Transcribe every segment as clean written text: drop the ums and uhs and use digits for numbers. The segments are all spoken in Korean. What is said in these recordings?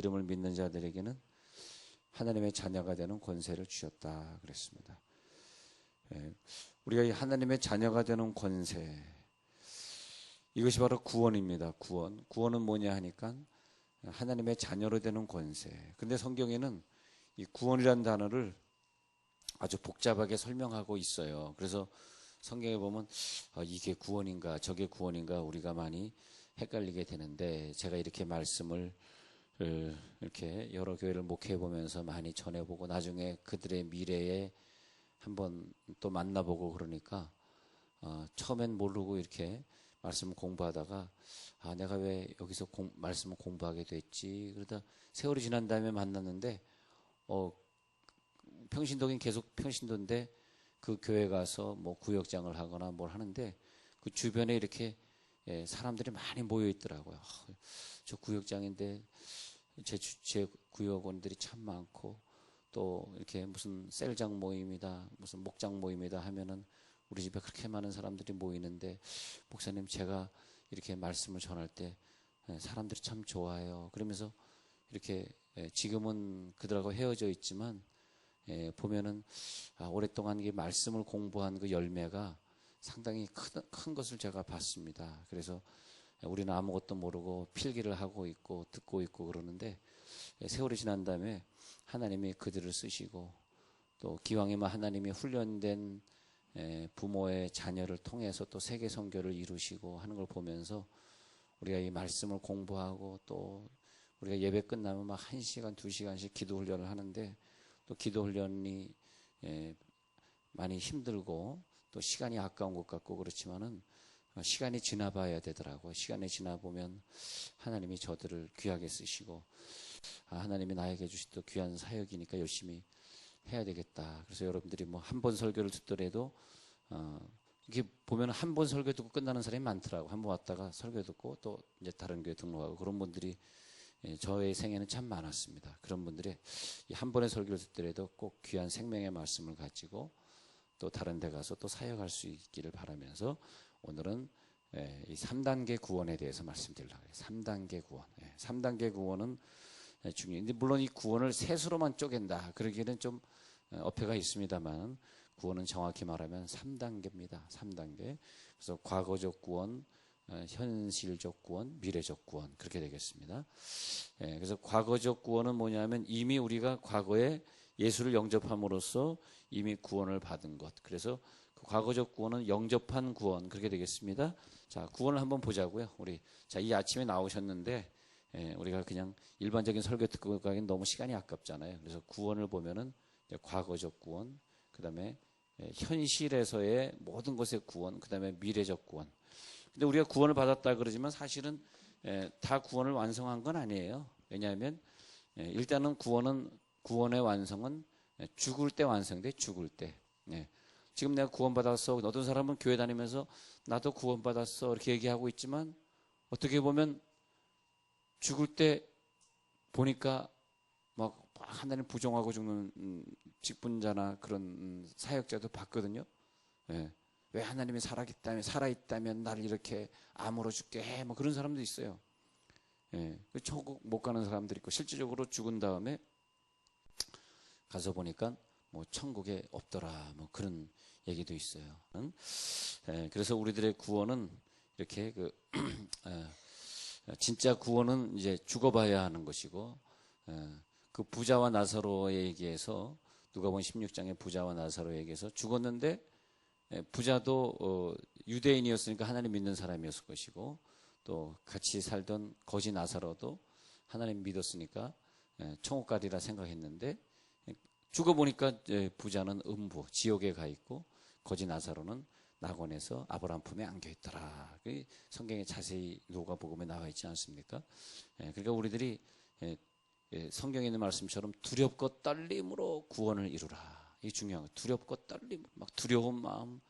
이름을 믿는 자들에게는 하나님의 자녀가 되는 권세를 주셨다 그랬습니다. 우리가 이 하나님의 자녀가 되는 권세, 이것이 바로 구원입니다. 구원은 뭐냐 하니까 하나님의 자녀로 되는 권세. 근데 성경에는 이 구원이라는 단어를 아주 복잡하게 설명하고 있어요. 그래서 성경에 보면 이게 구원인가 저게 구원인가 우리가 많이 헷갈리게 되는데, 제가 이렇게 말씀을 이렇게 여러 교회를 목회해 보면서 많이 전해보고 나중에 그들의 미래에 한번 또 만나보고 그러니까 처음엔 모르고 이렇게 말씀을 공부하다가 내가 왜 여기서 말씀을 공부하게 됐지, 그러다 세월이 지난 다음에 만났는데 평신도긴 계속 평신도인데 그 교회 가서 뭐 구역장을 하거나 뭘 하는데 그 주변에 이렇게 사람들이 많이 모여 있더라고요. 저 구역장인데 제 구역원들이 참 많고, 또 이렇게 무슨 셀장 모임이다 무슨 목장 모임이다 하면은 우리 집에 그렇게 많은 사람들이 모이는데 목사님 제가 이렇게 말씀을 전할 때 사람들이 참 좋아해요. 그러면서 이렇게 지금은 그들하고 헤어져 있지만 보면은 오랫동안 이 말씀을 공부한 그 열매가 상당히 큰 것을 제가 봤습니다. 그래서 우리는 아무것도 모르고 필기를 하고 있고 듣고 있고 그러는데 세월이 지난 다음에 하나님이 그들을 쓰시고, 또 기왕이면 하나님이 훈련된 부모의 자녀를 통해서 또 세계 선교를 이루시고 하는 걸 보면서 우리가 이 말씀을 공부하고, 또 우리가 예배 끝나면 막 1시간 2시간씩 기도 훈련을 하는데, 또 기도 훈련이 많이 힘들고 또 시간이 아까운 것 같고 그렇지만은 시간이 지나봐야 되더라고요. 시간이 지나보면 하나님이 저들을 귀하게 쓰시고 하나님이 나에게 주신 또 귀한 사역이니까 열심히 해야 되겠다. 그래서 여러분들이 뭐 한 번 설교를 듣더라도 이게 보면 한 번 설교 듣고 끝나는 사람이 많더라고. 한 번 왔다가 설교 듣고 또 이제 다른 교회 등록하고 그런 분들이 저의 생애는 참 많았습니다. 그런 분들이 한 번의 설교를 듣더라도 꼭 귀한 생명의 말씀을 가지고 또 다른 데 가서 또 사역할 수 있기를 바라면서 오늘은 이 3단계 구원에 대해서 말씀드리려고 해요. 3단계 구원. 3단계 구원은 중요한데, 물론 이 구원을 셋으로만 쪼갠다 그러기에는 좀 어폐가 있습니다만, 구원은 정확히 말하면 3단계입니다. 3단계. 그래서 과거적 구원, 현실적 구원, 미래적 구원, 그렇게 되겠습니다. 그래서 과거적 구원은 뭐냐면 이미 우리가 과거에 예수를 영접함으로써 이미 구원을 받은 것. 그래서 그 과거적 구원은 영접한 구원, 그렇게 되겠습니다. 자, 구원을 한번 보자고요. 자, 이 아침에 나오셨는데 우리가 그냥 일반적인 설교 듣고 가기엔 너무 시간이 아깝잖아요. 그래서 구원을 보면은 과거적 구원, 그 다음에 현실에서의 모든 것의 구원, 그 다음에 미래적 구원. 근데 우리가 구원을 받았다 그러지만 사실은 다 구원을 완성한 건 아니에요. 왜냐하면 일단은 구원의 완성은 죽을 때 완성돼. 죽을 때. 지금 내가 구원받았어. 어떤 사람은 교회 다니면서 나도 구원받았어 이렇게 얘기하고 있지만, 어떻게 보면 죽을 때 보니까 막 하나님 부정하고 죽는 직분자나 그런 사역자도 봤거든요. 왜 하나님이 살아있다면 나를 이렇게 암으로 죽게 해, 뭐 그런 사람도 있어요. 천국 못 가는 사람들이 있고, 실질적으로 죽은 다음에 가서 보니까 뭐 천국에 없더라, 뭐 그런 얘기도 있어요. 그래서 우리들의 구원은 이렇게 진짜 구원은 이제 죽어봐야 하는 것이고, 그 부자와 나사로에게서 누가복음 16장의 부자와 나사로에게서 죽었는데, 부자도 유대인이었으니까 하나님 믿는 사람이었을 것이고, 또 같이 살던 거지 나사로도 하나님 믿었으니까 천국 가리라 생각했는데, 죽어보니까 부자는 음부 지옥에 가 있고 거지 나사로는 낙원에서 아브라함 품에 안겨 있더라. 성경에 자세히 누가복음에 나와 있지 않습니까? 그러니까 우리들이 성경에 있는 말씀처럼 두렵고 떨림으로 구원을 이루라. 이게 중요한 거예요. 두렵고 떨림, 막 두려운 마음,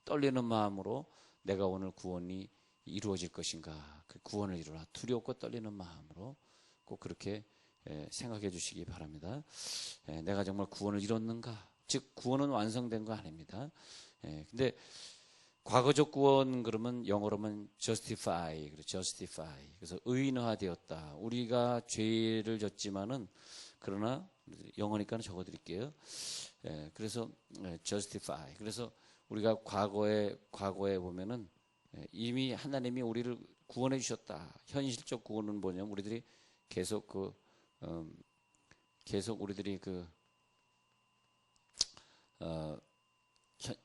떨리는 마음으로 내가 오늘 구원이 이루어질 것인가, 그 구원을 이루라. 두렵고 떨리는 마음으로 꼭 그렇게 생각해 주시기 바랍니다. 내가 정말 구원을 이뤘는가? 즉 구원은 완성된 거 아닙니다. 근데 과거적 구원 그러면 영어로는 justify, justify. 그래서 의인화되었다. 우리가 죄를 졌지만은 그러나 영어니까 적어드릴게요. 그래서 justify. 그래서 우리가 과거에 보면은 이미 하나님이 우리를 구원해 주셨다. 현실적 구원은 뭐냐면 우리들이 계속 계속 우리들이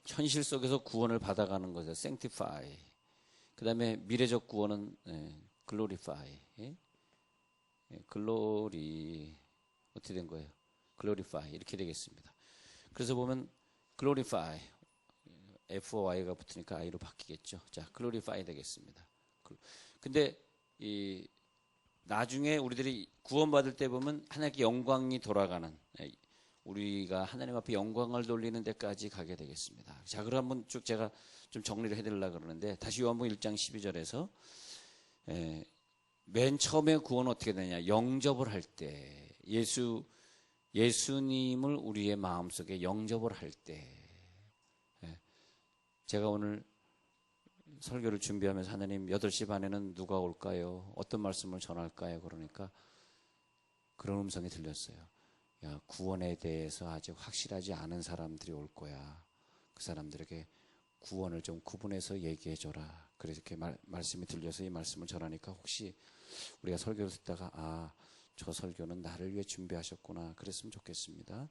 현실 속에서 구원을 받아가는 것에 sanctify. 그 다음에 미래적 구원은 glorify. 글로리 어떻게 된 거예요? glorify 이렇게 되겠습니다. 그래서 보면 glorify F-Y가 붙으니까 I로 바뀌겠죠. 자, glorify 되겠습니다. 근데 나중에 우리들이 구원받을 때 보면 하나님께 영광이 돌아가는 우리가 하나님 앞에 영광을 돌리는 데까지 가게 되겠습니다. 자, 그럼 한번 쭉 제가 좀 정리를 해드리려고 그러는데 다시 요한복음 1장 12절에서 맨 처음에 구원은 어떻게 되냐? 영접을 할 때 예수님을 우리의 마음속에 영접을 할 때 제가 오늘 설교를 준비하면서 하나님 8시 반에는 누가 올까요? 어떤 말씀을 전할까요? 그러니까 그런 음성이 들렸어요. 야, 구원에 대해서 아직 확실하지 않은 사람들이 올 거야. 그 사람들에게 구원을 좀 구분해서 얘기해 줘라. 그래서 이렇게 말씀이 들려서 이 말씀을 전하니까 혹시 우리가 설교를 듣다가 저 설교는 나를 위해 준비하셨구나 그랬으면 좋겠습니다.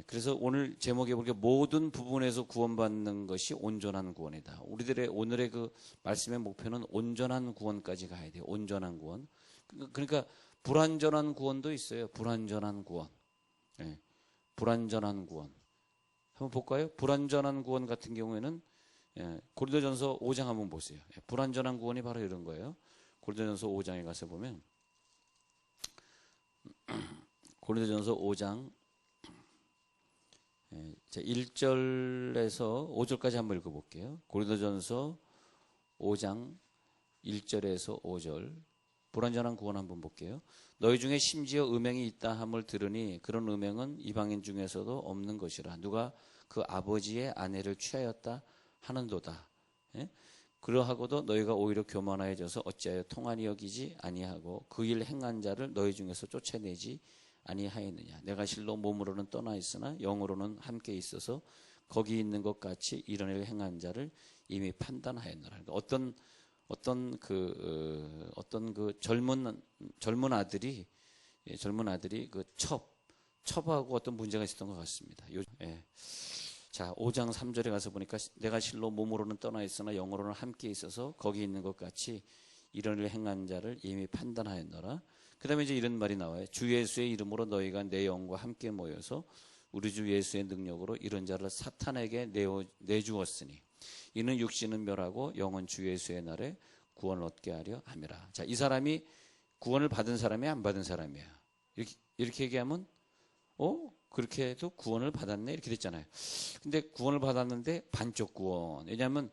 그래서 오늘 제목에 보니까 모든 부분에서 구원받는 것이 온전한 구원이다. 우리들의 오늘의 그 말씀의 목표는 온전한 구원까지 가야 돼요. 온전한 구원. 그러니까 불완전한 구원도 있어요. 불완전한 구원. 불완전한 구원. 한번 볼까요? 불완전한 구원 같은 경우에는 고린도전서 5장 한번 보세요. 불완전한 구원이 바로 이런 거예요. 고린도전서 5장에 가서 보면 고린도전서 5장 1절에서 5절까지 한번 읽어볼게요. 고린도전서 5장 1절에서 5절 불완전한 구원 한번 볼게요. 너희 중에 심지어 음행이 있다 함을 들으니 그런 음행은 이방인 중에서도 없는 것이라. 누가 그 아버지의 아내를 취하였다 하는도다. 그러하고도 너희가 오히려 교만하여져서 어찌하여 통한이 여기지 아니하고 그 일 행한 자를 너희 중에서 쫓아내지 아니하였느냐. 내가 실로 몸으로는 떠나 있으나 영으로는 함께 있어서 거기 있는 것 같이 이런 일을 행한 자를 이미 판단하였노라. 그러니까 어떤 그 젊은 아들이 그 첩하고 어떤 문제가 있었던 것 같습니다. 자, 5장 3절에 가서 보니까 내가 실로 몸으로는 떠나 있으나 영으로는 함께 있어서 거기 있는 것 같이 이런 일을 행한 자를 이미 판단하였노라. 그 다음에 이제 이런 말이 나와요. 주 예수의 이름으로 너희가 내 영과 함께 모여서 우리 주 예수의 능력으로 이런 자를 사탄에게 내주었으니 이는 육신은 멸하고 영은 주 예수의 날에 구원을 얻게 하려 함이라. 자, 이 사람이 구원을 받은 사람이야, 안 받은 사람이야? 이렇게 얘기하면 그렇게 해도 구원을 받았네 이렇게 됐잖아요. 근데 구원을 받았는데 반쪽 구원. 왜냐하면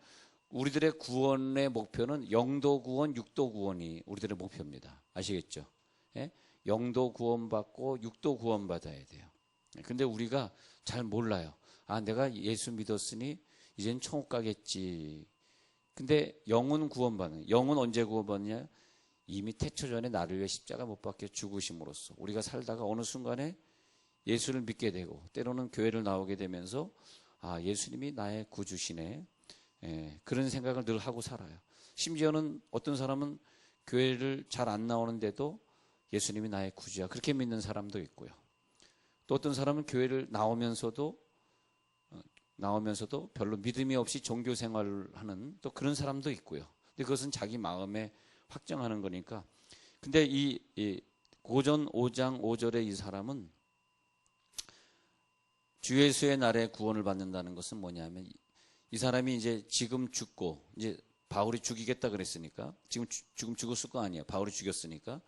우리들의 구원의 목표는 영도 구원, 육도 구원이 우리들의 목표입니다. 아시겠죠? 영도 구원받고 육도 구원받아야 돼요. 근데 우리가 잘 몰라요. 내가 예수 믿었으니 이젠 천국 가겠지. 근데 영은 구원받는. 영은 언제 구원받느냐? 이미 태초 전에 나를 위해 십자가 못 박혀 죽으심으로써 우리가 살다가 어느 순간에 예수를 믿게 되고 때로는 교회를 나오게 되면서 예수님이 나의 구주시네. 그런 생각을 늘 하고 살아요. 심지어는 어떤 사람은 교회를 잘 안 나오는데도 예수님이 나의 구주야 그렇게 믿는 사람도 있고요. 또 어떤 사람은 교회를 나오면서도 별로 믿음이 없이 종교 생활을 하는 또 그런 사람도 있고요. 근데 그것은 자기 마음에 확정하는 거니까. 근데 이 고전 5장 5절의 이 사람은 주 예수의 날에 구원을 받는다는 것은 뭐냐면 이 사람이 이제 지금 죽고 이제 바울이 죽이겠다 그랬으니까 지금 죽었을 거 아니에요. 바울이 죽였으니까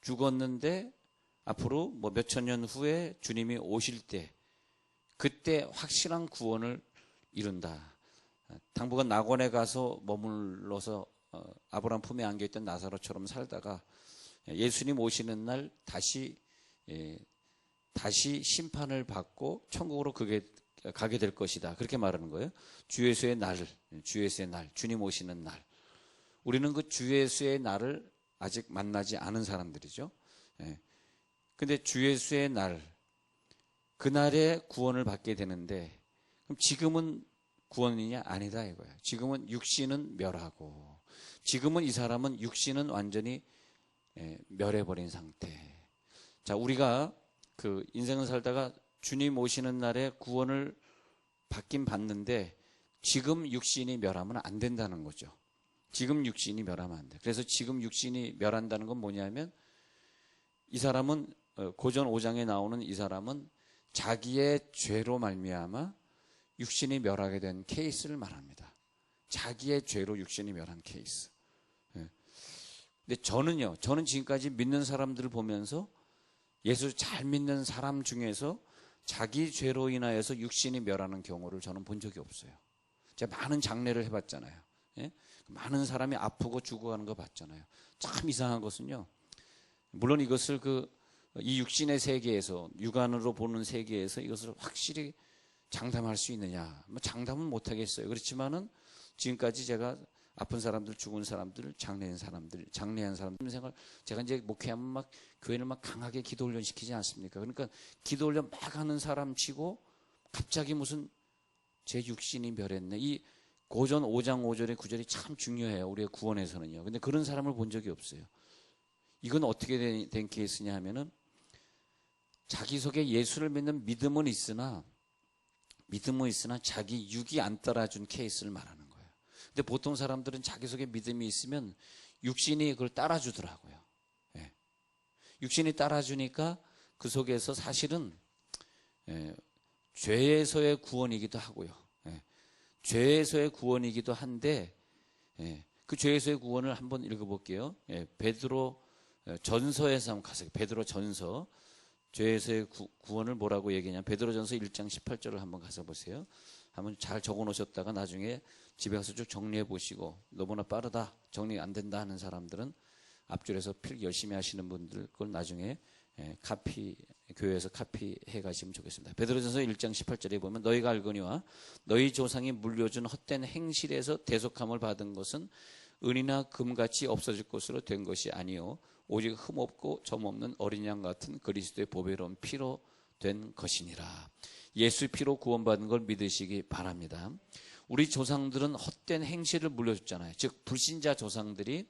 죽었는데 앞으로 뭐 몇천 년 후에 주님이 오실 때 그때 확실한 구원을 이룬다. 당분간 낙원에 가서 머물러서 아브라함 품에 안겨있던 나사로처럼 살다가 예수님 오시는 날 다시 심판을 받고 천국으로 그게 가게 될 것이다. 그렇게 말하는 거예요. 주 예수의 날, 주 예수의 날, 주님 오시는 날. 우리는 그 주 예수의 날을 아직 만나지 않은 사람들이죠. 예. 근데 주 예수의 날, 그날에 구원을 받게 되는데, 그럼 지금은 구원이냐? 아니다 이거예요. 지금은 육신은 멸하고, 지금은 이 사람은 육신은 완전히 멸해버린 상태. 자, 우리가 그 인생을 살다가 주님 오시는 날에 구원을 받긴 받는데, 지금 육신이 멸하면 안 된다는 거죠. 지금 육신이 멸하면 안 돼. 그래서 지금 육신이 멸한다는 건 뭐냐면, 이 사람은 고전 5장에 나오는 이 사람은 자기의 죄로 말미암아 육신이 멸하게 된 케이스를 말합니다. 자기의 죄로 육신이 멸한 케이스. 근데 저는 지금까지 믿는 사람들을 보면서 예수 잘 믿는 사람 중에서 자기 죄로 인하여서 육신이 멸하는 경우를 저는 본 적이 없어요. 제가 많은 장례를 해봤잖아요. 예? 많은 사람이 아프고 죽어가는 거 봤잖아요. 참 이상한 것은요. 물론 이것을 이 육신의 세계에서, 육안으로 보는 세계에서 이것을 확실히 장담할 수 있느냐? 뭐 장담은 못 하겠어요. 그렇지만은 지금까지 제가 아픈 사람들, 죽은 사람들, 장례한 사람들 생활, 제가 이제 목회하면 막 교회를 막 강하게 기도 훈련 시키지 않습니까? 그러니까 기도 훈련 막 하는 사람 치고 갑자기 무슨 제 육신이 멸했네. 이 고전 5장 5절의 9절이 참 중요해요. 우리의 구원에서는요. 근데 그런 사람을 본 적이 없어요. 이건 어떻게 된 케이스냐 하면은 자기 속에 예수를 믿는 믿음은 있으나 자기 육이 안 따라준 케이스를 말하는 거예요. 근데 보통 사람들은 자기 속에 믿음이 있으면 육신이 그걸 따라주더라고요. 예. 육신이 따라주니까 그 속에서 사실은 죄에서의 구원이기도 하고요. 예. 죄에서의 구원이기도 한데 그 죄에서의 구원을 한번 읽어볼게요. 베드로 전서에서 한번 가세요. 베드로 전서. 죄에서의 구원을 뭐라고 얘기하냐. 베드로전서 1장 18절을 한번 가서 보세요. 한번 잘 적어 놓으셨다가 나중에 집에 가서 쭉 정리해 보시고, 너무나 빠르다, 정리 안 된다 하는 사람들은 앞줄에서 필기 열심히 하시는 분들 그걸 나중에 교회에서 카피해 가시면 좋겠습니다. 베드로전서 1장 18절에 보면 너희가 알거니와 너희 조상이 물려준 헛된 행실에서 대속함을 받은 것은 은이나 금같이 없어질 것으로 된 것이 아니요 오직 흠없고 점없는 어린 양 같은 그리스도의 보배로운 피로 된 것이니라. 예수 피로 구원받은 걸 믿으시기 바랍니다. 우리 조상들은 헛된 행실을 물려줬잖아요. 즉 불신자 조상들이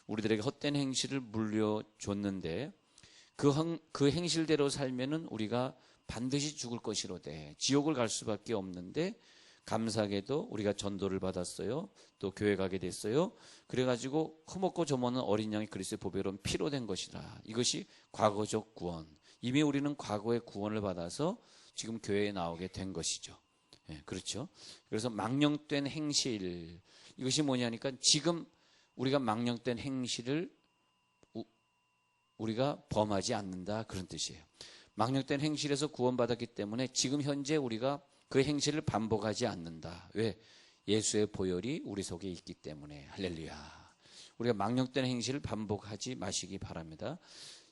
우리들에게 헛된 행실을 물려줬는데 그 행실대로 살면은 우리가 반드시 죽을 것이로되 지옥을 갈 수밖에 없는데, 감사하게도 우리가 전도를 받았어요. 또 교회 가게 됐어요. 그래가지고 흠없고 점없는 어린 양이 그리스도의 보배로운 피로 된 것이라. 이것이 과거적 구원. 이미 우리는 과거의 구원을 받아서 지금 교회에 나오게 된 것이죠. 그렇죠. 그래서 망령된 행실, 이것이 뭐냐니까 지금 우리가 망령된 행실을 우리가 범하지 않는다, 그런 뜻이에요. 망령된 행실에서 구원받았기 때문에 지금 현재 우리가 그 행실을 반복하지 않는다. 왜? 예수의 보혈이 우리 속에 있기 때문에. 할렐루야. 우리가 망령된 행실을 반복하지 마시기 바랍니다.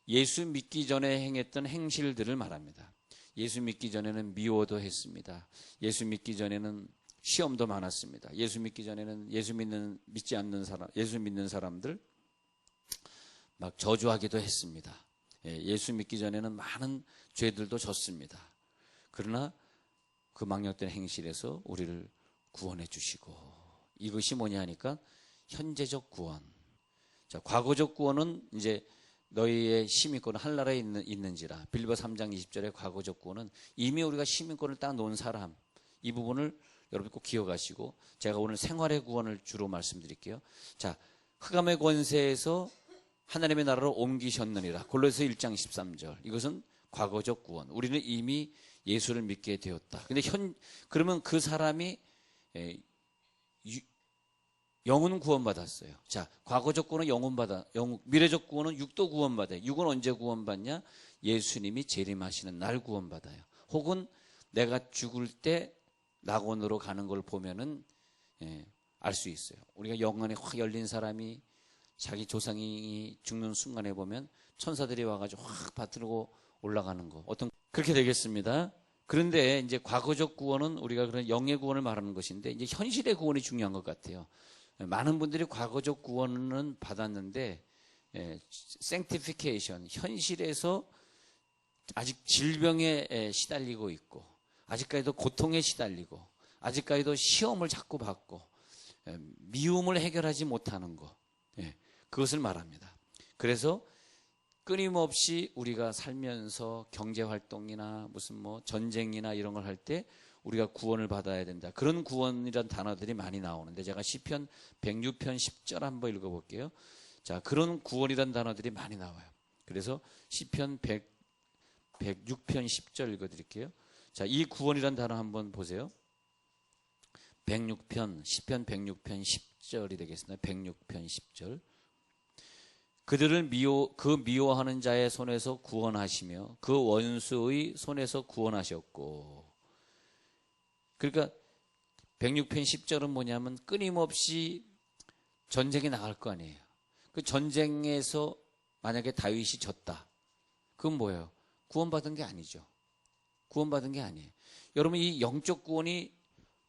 예수 믿기 전에 행했던 행실들을 말합니다. 예수 믿기 전에는 미워도 했습니다. 예수 믿기 전에는 시험도 많았습니다. 예수 믿기 전에는 예수 믿는 사람들 막 저주하기도 했습니다. 예수 믿기 전에는 많은 죄들도 졌습니다. 그러나 그 망령된 행실에서 우리를 구원해 주시고, 이것이 뭐냐 하니까 현재적 구원. 자, 과거적 구원은 이제 너희의 시민권은 하늘나라에 있는지라. 빌립보 3장 20절의 과거적 구원은 이미 우리가 시민권을 딱 놓은 사람, 이 부분을 여러분 꼭 기억하시고, 제가 오늘 생활의 구원을 주로 말씀드릴게요. 자, 흑암의 권세에서 하나님의 나라로 옮기셨느니라. 골로새 1장 13절. 이것은 과거적 구원. 우리는 이미 예수를 믿게 되었다. 근데 그러면 그 사람이 영은 구원받았어요. 자, 과거적 구원은 미래적 구원은 육도 구원받아요. 육은 언제 구원받냐? 예수님이 재림하시는 날 구원받아요. 혹은 내가 죽을 때 낙원으로 가는 걸 보면은 알 수 있어요. 우리가 영안에 확 열린 사람이 자기 조상이 죽는 순간에 보면 천사들이 와가지고 확 받들고 올라가는 거. 그렇게 되겠습니다. 그런데 이제 과거적 구원은 우리가 그런 영의 구원을 말하는 것인데 이제 현실의 구원이 중요한 것 같아요. 많은 분들이 과거적 구원은 받았는데 sanctification, 현실에서 아직 질병에 시달리고 있고 아직까지도 고통에 시달리고 아직까지도 시험을 자꾸 받고 미움을 해결하지 못하는 것, 그것을 말합니다. 그래서 끊임없이 우리가 살면서 경제활동이나 무슨 뭐 전쟁이나 이런 걸 할 때 우리가 구원을 받아야 된다. 그런 구원이란 단어들이 많이 나오는데 제가 시편 106편 10절 한번 읽어볼게요. 자, 그런 구원이란 단어들이 많이 나와요. 그래서 시편 106편 10절 읽어드릴게요. 자, 이 구원이란 단어 한번 보세요. 10편 106편 10절이 되겠습니다. 106편 10절. 그들을 미워하는 자의 손에서 구원하시며 그 원수의 손에서 구원하셨고. 그러니까 106편 10절은 뭐냐면 끊임없이 전쟁에 나갈 거 아니에요. 그 전쟁에서 만약에 다윗이 졌다. 그건 뭐예요? 구원받은 게 아니죠. 구원받은 게 아니에요. 여러분, 이 영적 구원이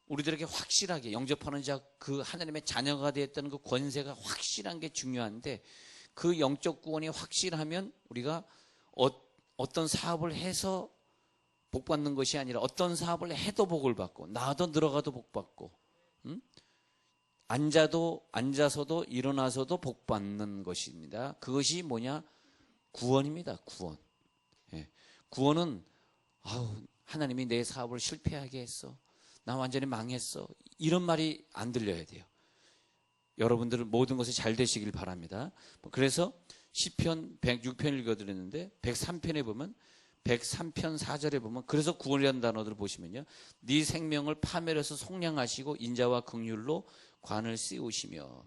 우리들에게 확실하게 영접하는 자, 그 하나님의 자녀가 되었다는 그 권세가 확실한 게 중요한데, 그 영적 구원이 확실하면 우리가 어떤 사업을 해서 복 받는 것이 아니라 어떤 사업을 해도 복을 받고 나도 들어가도 복 받고, 앉아서도 일어나서도 복 받는 것입니다. 그것이 뭐냐? 구원입니다. 구원. 구원은 하나님이 내 사업을 실패하게 했어. 나 완전히 망했어. 이런 말이 안 들려야 돼요. 여러분들은 모든 것이 잘 되시길 바랍니다. 그래서 시편 106편 읽어드렸는데 103편에 보면 103편 4절에 보면 그래서 구원이라는 단어들을 보시면요. 네 생명을 파멸해서 속량하시고 인자와 긍휼로 관을 씌우시며.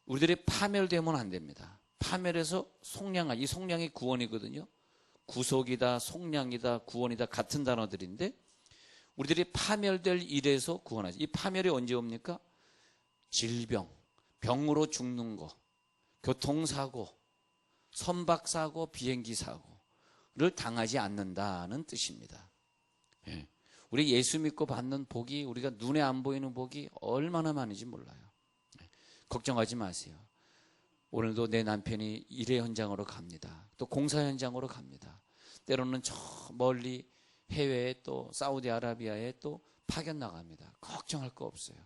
우리들이 파멸되면 안 됩니다. 파멸해서 속량한, 이 속량이 구원이거든요. 구속이다, 속량이다, 구원이다 같은 단어들인데 우리들이 파멸될 일에서 구원하지. 이 파멸이 언제 옵니까? 질병, 병으로 죽는 거, 교통사고, 선박사고, 비행기 사고를 당하지 않는다는 뜻입니다. 우리 예수 믿고 받는 복이, 우리가 눈에 안 보이는 복이 얼마나 많은지 몰라요. 걱정하지 마세요. 오늘도 내 남편이 일의 현장으로 갑니다. 또 공사 현장으로 갑니다. 때로는 저 멀리 해외에 또 사우디아라비아에 또 파견 나갑니다. 걱정할 거 없어요.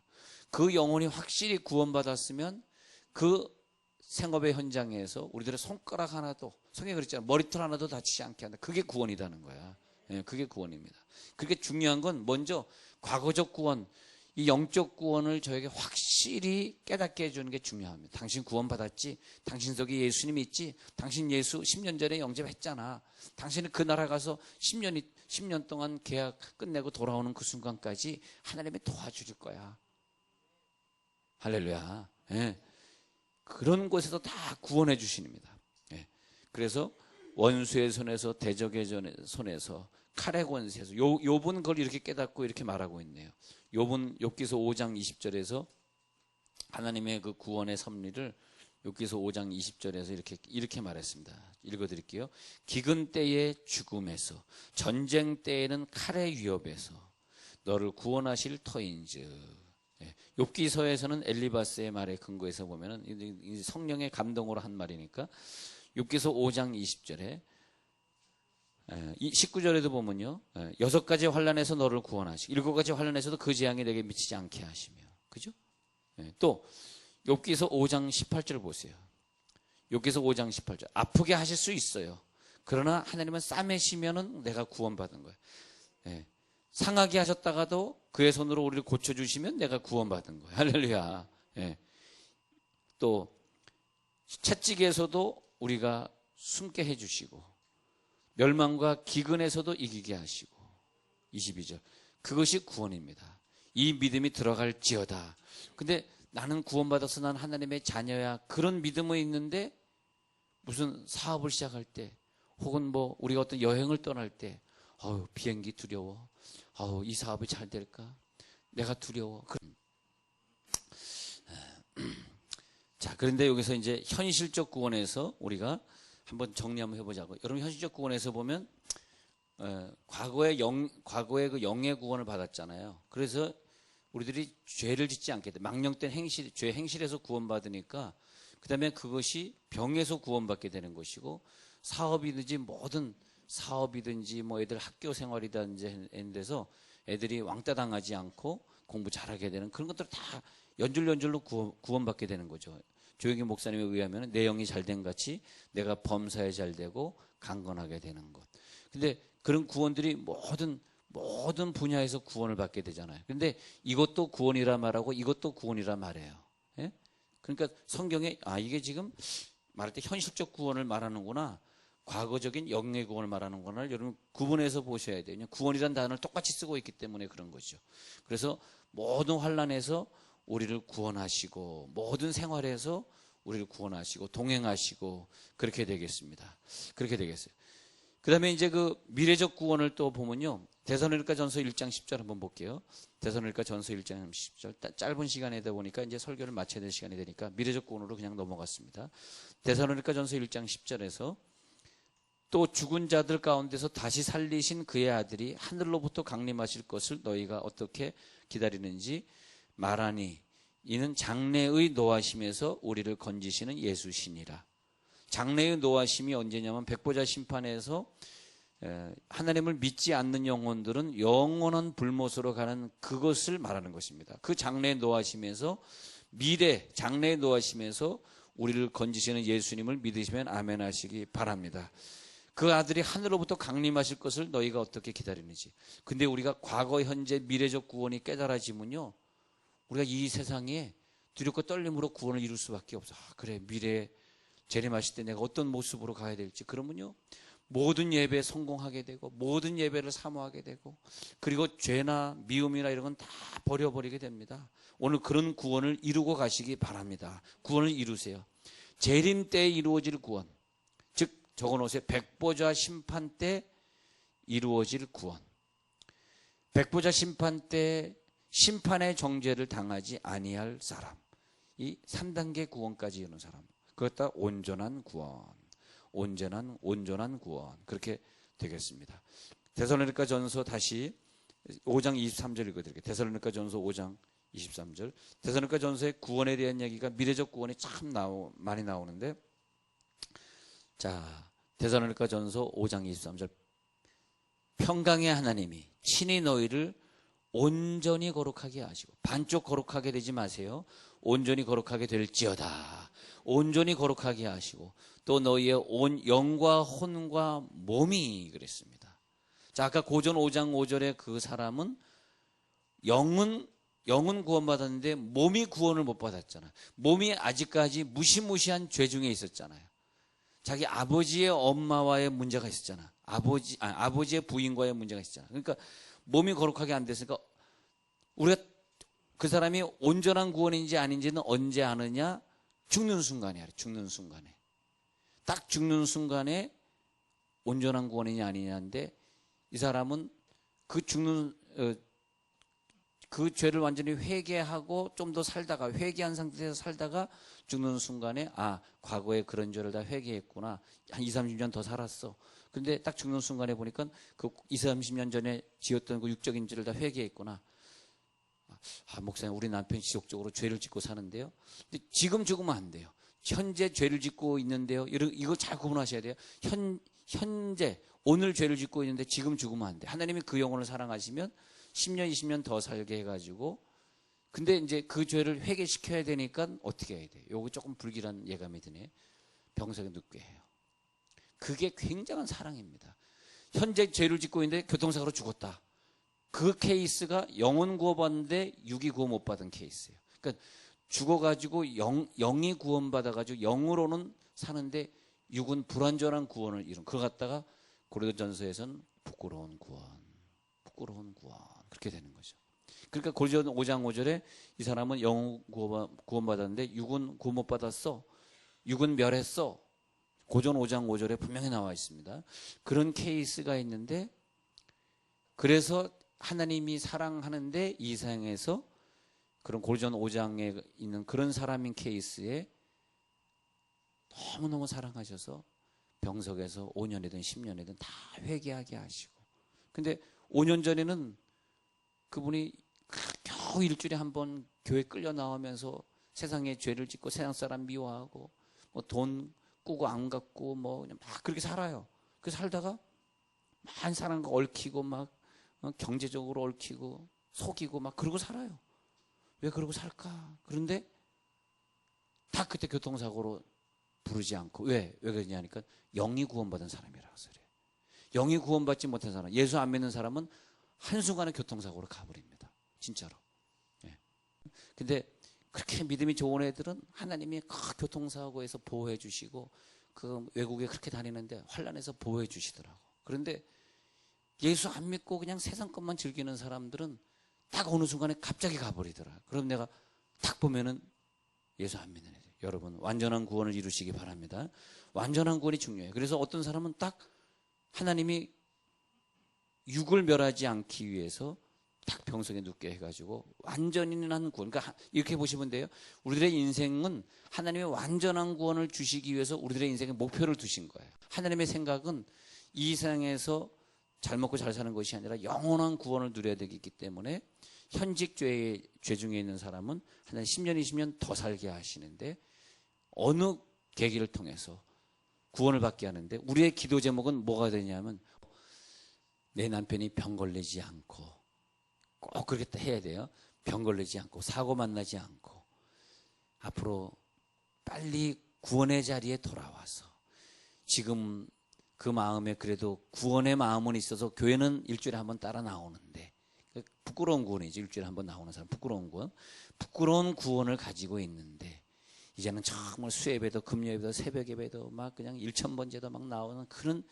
그 영혼이 확실히 구원받았으면 그 생업의 현장에서 우리들의 손가락 하나도, 성경에 그랬잖아요. 머리털 하나도 다치지 않게 한다. 그게 구원이라는 거야. 그게 구원입니다. 그게 중요한 건 먼저 과거적 구원, 이 영적 구원을 저에게 확실히 깨닫게 해주는 게 중요합니다. 당신 구원받았지? 당신 속에 예수님이 있지? 당신 예수 10년 전에 영접했잖아. 당신은 그 나라 가서 10년 동안 계약 끝내고 돌아오는 그 순간까지 하나님이 도와줄 거야. 할렐루야. 그런 곳에서 다 구원해 주십니다. 그래서 원수의 손에서, 대적의 손에서, 칼의 권세에서, 욥은 그걸 이렇게 깨닫고 이렇게 말하고 있네요. 욥기서 5장 20절에서 하나님의 그 구원의 섭리를 욥기서 5장 20절에서 이렇게 말했습니다. 읽어드릴게요. 기근 때의 죽음에서, 전쟁 때에는 칼의 위협에서 너를 구원하실 터인즉. 욥기서에서는 엘리바스의 말에 근거해서 보면은 성령의 감동으로 한 말이니까 욥기서 5장 20절에 19절에도 보면요. 6가지 환난에서 너를 구원하시고 7가지 환난에서도 그 재앙이 내게 미치지 않게 하시며. 그죠? 또 욥기서 5장 18절 보세요. 욥기서 5장 18절. 아프게 하실 수 있어요. 그러나 하나님은 싸매시면은 내가 구원받은 거예요. 상하게 하셨다가도 그의 손으로 우리를 고쳐주시면 내가 구원받은 거예요. 할렐루야. 또 채찍에서도 우리가 숨게 해주시고 멸망과 기근에서도 이기게 하시고. 22절. 그것이 구원입니다. 이 믿음이 들어갈지어다. 근데 나는 구원받아서 난 하나님의 자녀야. 그런 믿음은 있는데 무슨 사업을 시작할 때 혹은 뭐 우리가 어떤 여행을 떠날 때 비행기 두려워. 이 사업이 잘 될까? 내가 두려워. 자, 그런데 여기서 이제 현실적 구원에서 우리가 한번 정리 한번 해보자고. 여러분, 현실적 구원에서 보면 과거에 그 영의 구원을 받았잖아요. 그래서 우리들이 죄를 짓지 않게 돼. 망령된 죄 행실에서 구원받으니까 그다음에 그것이 병에서 구원받게 되는 것이고 사업이든지 모든 사업이든지 뭐 애들 학교 생활이든지 하는 데서 애들이 왕따 당하지 않고 공부 잘하게 되는 그런 것들 다 연줄연줄로 구원받게 되는 거죠. 조영기 목사님에 의하면 내 영이 잘된 같이 내가 범사에 잘 되고 강건하게 되는 것. 근데 그런 구원들이 모든 분야에서 구원을 받게 되잖아요. 근데 이것도 구원이라 말하고 이것도 구원이라 말해요. 예? 그러니까 성경에 이게 지금 말할 때 현실적 구원을 말하는구나, 과거적인 영의 구원을 말하는구나, 여러분 구분해서 보셔야 돼요. 구원이라는 단어를 똑같이 쓰고 있기 때문에 그런 거죠. 그래서 모든 환난에서 우리를 구원하시고 모든 생활에서 우리를 구원하시고 동행하시고 그렇게 되겠습니다. 그렇게 되겠어요. 그 다음에 이제 그 미래적 구원을 또 보면요. 데살로니가전서 1장 10절 한번 볼게요. 데살로니가전서 1장 10절. 짧은 시간이다 보니까 이제 설교를 마쳐야 될 시간이 되니까 미래적 구원으로 그냥 넘어갔습니다. 데살로니가전서 1장 10절에서 또 죽은 자들 가운데서 다시 살리신 그의 아들이 하늘로부터 강림하실 것을 너희가 어떻게 기다리는지 말하니 이는 장래의 노하심에서 우리를 건지시는 예수시니라. 장래의 노하심이 언제냐면 백보자 심판에서 하나님을 믿지 않는 영혼들은 영원한 불못으로 가는 그것을 말하는 것입니다. 그 장래의 노하심에서 장래의 노하심에서 우리를 건지시는 예수님을 믿으시면 아멘 하시기 바랍니다. 그 아들이 하늘로부터 강림하실 것을 너희가 어떻게 기다리는지. 근데 우리가 과거, 현재, 미래적 구원이 깨달아지면요, 우리가 이 세상에 두렵고 떨림으로 구원을 이룰 수밖에 없어. 그래, 미래에 재림하실 때 내가 어떤 모습으로 가야 될지. 그러면요, 모든 예배에 성공하게 되고 모든 예배를 사모하게 되고 그리고 죄나 미움이나 이런 건 다 버려버리게 됩니다. 오늘 그런 구원을 이루고 가시기 바랍니다. 구원을 이루세요. 재림 때 이루어질 구원, 즉 적어놓으세요. 백보자 심판 때 이루어질 구원. 백보자 심판 때 심판의 정죄를 당하지 아니할 사람, 이 3단계 구원까지 이루는 사람, 그것 다 온전한 구원, 온전한 구원, 그렇게 되겠습니다. 데살로니가 전서 다시 5장 23절 읽어드릴게요. 데살로니가 전서 5장 23절. 데살로니가 전서의 구원에 대한 얘기가 미래적 구원이 참 많이 나오는데, 자, 데살로니가 전서 5장 23절. 평강의 하나님이 친히 너희를 온전히 거룩하게 하시고, 반쪽 거룩하게 되지 마세요. 온전히 거룩하게 될지어다. 온전히 거룩하게 하시고 또 너희의 온 영과 혼과 몸이 그랬습니다. 자, 아까 고전 5장 5절에 그 사람은 영은 구원받았는데 몸이 구원을 못 받았잖아요. 몸이 아직까지 무시무시한 죄 중에 있었잖아요. 자기 아버지의 엄마와의 문제가 있었잖아. 아버지의 부인과의 문제가 있었잖아. 그러니까 몸이 거룩하게 안 됐으니까 우리가 그 사람이 온전한 구원인지 아닌지는 언제 아느냐? 죽는 순간이야. 죽는 순간에. 딱 죽는 순간에 온전한 구원이냐 아니냐인데, 이 사람은 그 죄를 완전히 회개하고 좀 더 살다가, 회개한 상태에서 살다가 죽는 순간에 과거에 그런 죄를 다 회개했구나. 한 20, 30년 더 살았어. 근데 딱 죽는 순간에 보니까 그 20, 30년 전에 지었던 그 육적인 죄를 다 회개했구나. 목사님, 우리 남편이 지속적으로 죄를 짓고 사는데요. 근데 지금 죽으면 안 돼요. 현재 죄를 짓고 있는데요. 이거 잘 구분하셔야 돼요. 현재, 오늘 죄를 짓고 있는데 지금 죽으면 안 돼. 하나님이 그 영혼을 사랑하시면 10년, 20년 더 살게 해가지고, 근데 이제 그 죄를 회개시켜야 되니까 어떻게 해야 돼요? 요거 조금 불길한 예감이 드네. 병석에 눕게 해요. 그게 굉장한 사랑입니다. 현재 죄를 짓고 있는데 교통사고로 죽었다. 그 케이스가 영혼 구원받는데 육이 구원 못 받은 케이스예요. 그러니까 죽어가지고 영이 구원받아가지고 영으로는 사는데 육은 불완전한 구원을 이룬. 그걸 갖다가 고린도전서에서는 부끄러운 구원 그렇게 되는 거죠. 그러니까 고린도전 5장 5절에 이 사람은 영 구원받았는데 육은 구원 못 받았어. 육은 멸했어. 고전 5장 5절에 분명히 나와 있습니다. 그런 케이스가 있는데, 그래서 하나님이 사랑하는데 이 세상에서 그런 고전 5장에 있는 그런 사람인 케이스에 너무너무 사랑하셔서 병석에서 5년이든 10년이든 다 회개하게 하시고 근데 5년 전에는 그분이 겨우 일주일에 한 번 교회 끌려 나오면서 세상에 죄를 짓고 세상 사람 미워하고 뭐 돈 꾸고 안 갚고 뭐 그냥 막 그렇게 살아요. 그 살다가 많은 사람과 얽히고 막 경제적으로 얽히고 속이고 막 그러고 살아요. 왜 그러고 살까? 그런데 다 그때 교통사고로 부르지 않고 왜 그러냐니까 영이 구원받은 사람이라고 그래요. 영이 구원받지 못한 사람, 예수 안 믿는 사람은 한순간에 교통사고로 가버립니다. 진짜로. 예. 근데 그렇게 믿음이 좋은 애들은 하나님이 그 교통사고에서 보호해 주시고 그 외국에 그렇게 다니는데 환난에서 보호해 주시더라고. 그런데 예수 안 믿고 그냥 세상 것만 즐기는 사람들은 딱 어느 순간에 갑자기 가버리더라. 그럼 내가 딱 보면은 예수 안 믿는 애들. 여러분 완전한 구원을 이루시기 바랍니다. 완전한 구원이 중요해요. 그래서 어떤 사람은 딱 하나님이 육을 멸하지 않기 위해서 딱 병석에 눕게 해가지고 완전한 구원. 그러니까 이렇게 보시면 돼요. 우리들의 인생은 하나님의 완전한 구원을 주시기 위해서 우리들의 인생에 목표를 두신 거예요. 하나님의 생각은 이 세상에서 잘 먹고 잘 사는 것이 아니라 영원한 구원을 누려야 되기 때문에 현직 죄 중에 있는 사람은 하나님 10년, 20년 더 살게 하시는데 어느 계기를 통해서 구원을 받게 하는데 우리의 기도 제목은 뭐가 되냐면 내 남편이 병 걸리지 않고 꼭 그렇게 해야 돼요. 병 걸리지 않고 사고 만나지 않고 앞으로 빨리 구원의 자리에 돌아와서 지금 그 마음에 그래도 구원의 마음은 있어서 교회는 일주일에 한 번 따라 나오는데 부끄러운 구원이죠. 일주일에 한 번 나오는 사람 부끄러운 구원을 가지고 있는데 이제는 정말 수예배도 금요예배도 새벽예배도 막 그냥 1000번제도 막 나오는 그런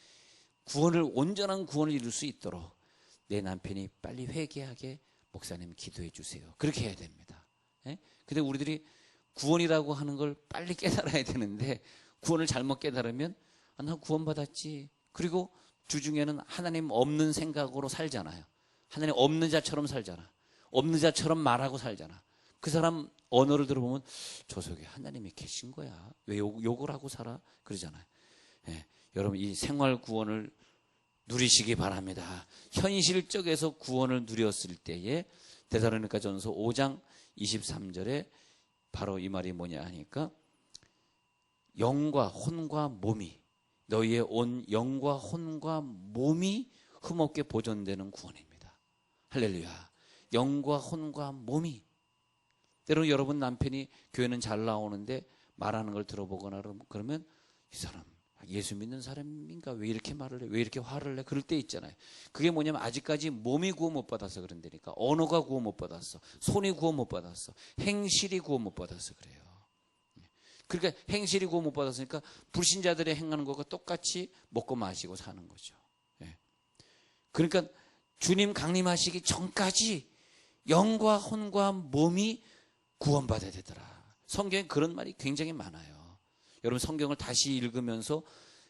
구원을 온전한 구원을 이룰 수 있도록 내 남편이 빨리 회개하게 목사님 기도해 주세요. 그렇게 해야 됩니다. 예? 근데 우리들이 구원이라고 하는 걸 빨리 깨달아야 되는데 구원을 잘못 깨달으면 나 구원받았지. 그리고 주중에는 하나님 없는 생각으로 살잖아요. 하나님 없는 자처럼 살잖아. 없는 자처럼 말하고 살잖아. 그 사람 언어를 들어보면 저 속에 하나님이 계신 거야. 왜 욕을 하고 살아? 그러잖아요. 예. 여러분 이 생활 구원을 누리시기 바랍니다. 현실적에서 구원을 누렸을 때에 데살로니가전서 5장 23절에 바로 이 말이 뭐냐 하니까 영과 혼과 몸이 너희의 온 영과 혼과 몸이 흠없게 보존되는 구원입니다. 할렐루야. 영과 혼과 몸이 때로는 여러분 남편이 교회는 잘 나오는데 말하는 걸 들어보거나 그러면 이 사람 예수 믿는 사람인가 왜 이렇게 말을 해? 왜 이렇게 화를 내? 그럴 때 있잖아요. 그게 뭐냐면 아직까지 몸이 구원 못 받아서 그런다니까. 언어가 구원 못 받았어. 손이 구원 못 받았어. 행실이 구원 못 받아서 그래요. 그러니까 행실이 구원 못 받았으니까 불신자들의 행하는 것과 똑같이 먹고 마시고 사는 거죠. 그러니까 주님 강림하시기 전까지 영과 혼과 몸이 구원받아야 되더라. 성경에 그런 말이 굉장히 많아요. 여러분 성경을 다시 읽으면서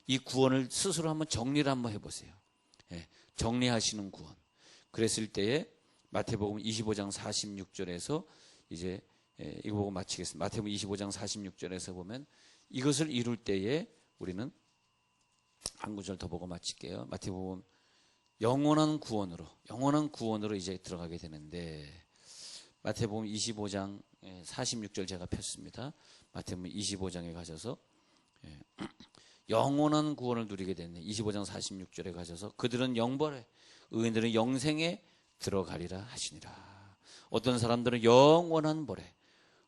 이 구원을 스스로 한번 정리를 한번 해보세요. 정리하시는 구원. 그랬을 때에 마태복음 25장 46절에서 이제 이거 보고 마치겠습니다. 마태복음 25장 46절에서 보면 이것을 이룰 때에 우리는 한 구절 더 보고 마칠게요. 마태복음 영원한 구원으로 이제 들어가게 되는데 마태복음 25장 46절 제가 폈습니다. 마태복음 25장에 가셔서 영원한 구원을 누리게 됐네. 25장 46절에 가셔서 그들은 영벌에 의인들은 영생에 들어가리라 하시니라. 어떤 사람들은 영원한 벌에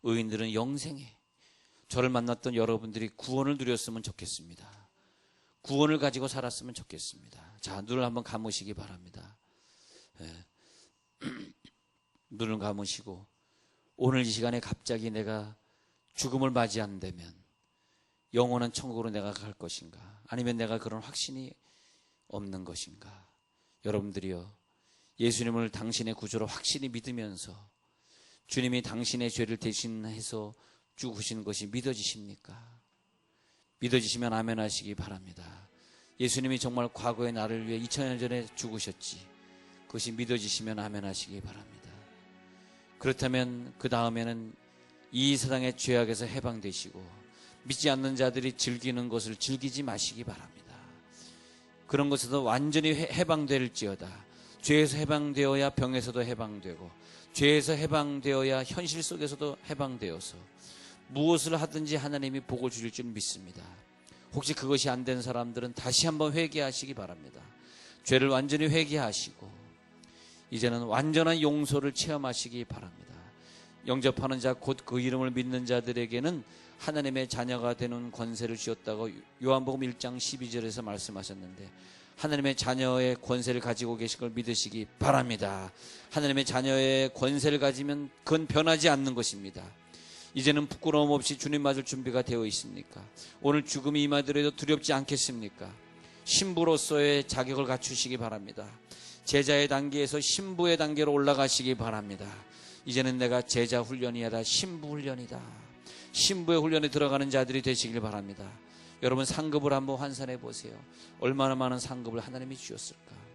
의인들은 영생에. 저를 만났던 여러분들이 구원을 누렸으면 좋겠습니다. 구원을 가지고 살았으면 좋겠습니다. 자, 눈을 한번 감으시기 바랍니다. 눈을 감으시고 오늘 이 시간에 갑자기 내가 죽음을 맞이한다면 영원한 천국으로 내가 갈 것인가? 아니면 내가 그런 확신이 없는 것인가? 여러분들이요, 예수님을 당신의 구주로 확실히 믿으면서 주님이 당신의 죄를 대신해서 죽으신 것이 믿어지십니까? 믿어지시면 아멘 하시기 바랍니다. 예수님이 정말 과거의 나를 위해 2000년 전에 죽으셨지. 그것이 믿어지시면 아멘 하시기 바랍니다. 그렇다면 그 다음에는 이 세상의 죄악에서 해방되시고 믿지 않는 자들이 즐기는 것을 즐기지 마시기 바랍니다. 그런 것에서 완전히 해방될지어다. 죄에서 해방되어야 병에서도 해방되고, 죄에서 해방되어야 현실 속에서도 해방되어서 무엇을 하든지 하나님이 복을 주실 줄 믿습니다. 혹시 그것이 안 된 사람들은 다시 한번 회개하시기 바랍니다. 죄를 완전히 회개하시고 이제는 완전한 용서를 체험하시기 바랍니다. 영접하는 자, 곧 그 이름을 믿는 자들에게는 하나님의 자녀가 되는 권세를 주었다고 요한복음 1장 12절에서 말씀하셨는데, 하나님의 자녀의 권세를 가지고 계신 걸 믿으시기 바랍니다. 하나님의 자녀의 권세를 가지면 그건 변하지 않는 것입니다. 이제는 부끄러움 없이 주님 맞을 준비가 되어 있습니까? 오늘 죽음이 임하더라도 두렵지 않겠습니까? 신부로서의 자격을 갖추시기 바랍니다. 제자의 단계에서 신부의 단계로 올라가시기 바랍니다. 이제는 내가 제자 훈련이 아니라 신부 훈련이다. 신부의 훈련에 들어가는 자들이 되시길 바랍니다. 여러분, 상급을 한번 환산해 보세요. 얼마나 많은 상급을 하나님이 주셨을까?